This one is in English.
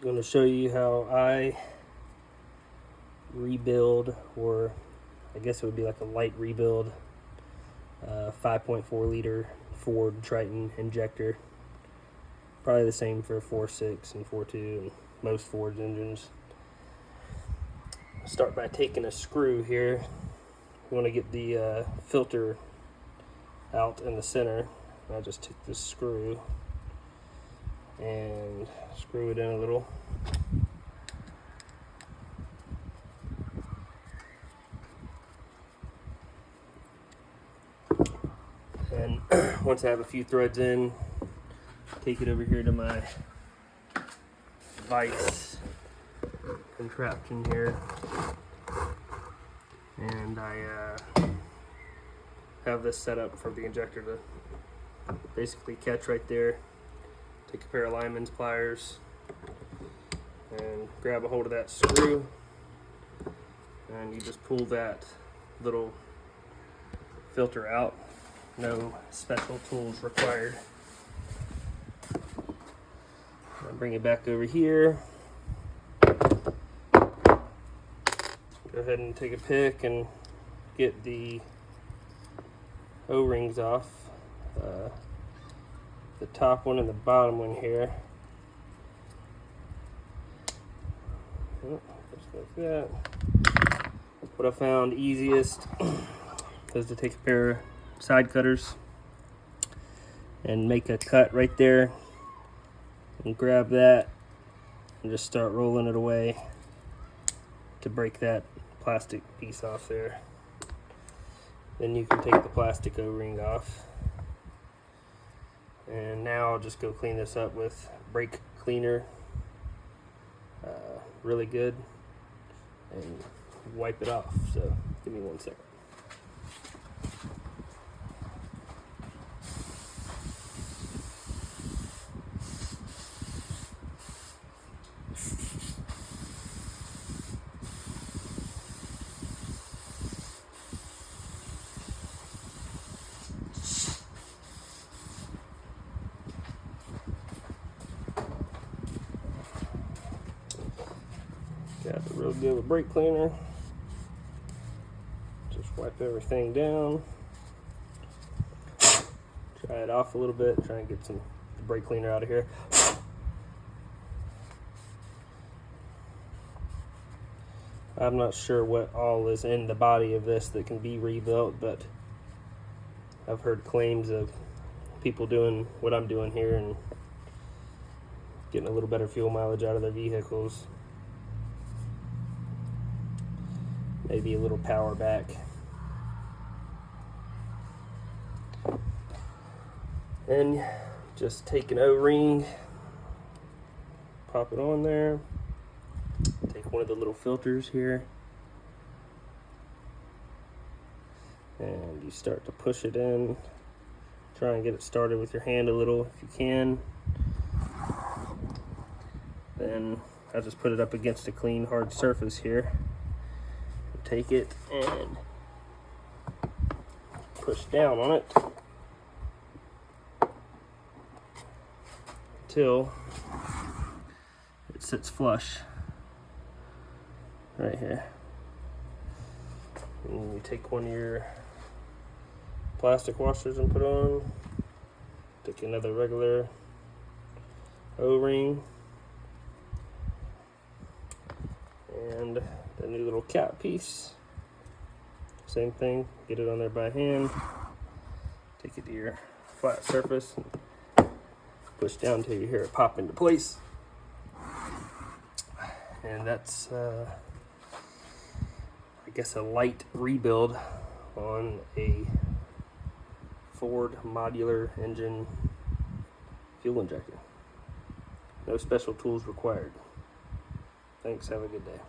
I'm going to show you how I rebuild, or I guess it would be like a light rebuild, 5.4 liter Ford Triton injector. Probably the same for 4.6 and 4.2 and most Ford engines. Start by taking a screw here. You want to get the filter out in the center. I just took this screw and screw it in a little. And once I have a few threads in, take it over here to my vise contraption here, and I have this set up for the injector to basically catch right there. Take a pair of lineman's pliers and grab a hold of that screw, and you just pull that little filter out. No special tools required. I'll bring it back over here. Go ahead and take a pick and get the O-rings off. The top one and the bottom one here. Just like that. What I found easiest is to take a pair of side cutters and make a cut right there and grab that and just start rolling it away to break that plastic piece off there. Then you can take the plastic O-ring off, and now I'll just go clean this up with brake cleaner, really good, and wipe it off. So give me 1 second. Got it real good with brake cleaner. Just wipe everything down. Dry it off a little bit. Try and get some brake cleaner out of here. I'm not sure what all is in the body of this that can be rebuilt, but I've heard claims of people doing what I'm doing here and getting a little better fuel mileage out of their vehicles. Maybe a little power back. And just take an O-ring, pop it on there, take one of the little filters here, and you start to push it in. Try and get it started with your hand a little if you can. Then I just put it up against a clean hard surface here. Take it and push down on it until it sits flush right here. And you take one of your plastic washers and put on. Take another regular O-ring and the new little cap piece. Same thing, get it on there by hand. Take it to your flat surface, push down until you hear it pop into place. And that's, I guess, a light rebuild on a Ford modular engine fuel injector. No special tools required. Thanks, have a good day.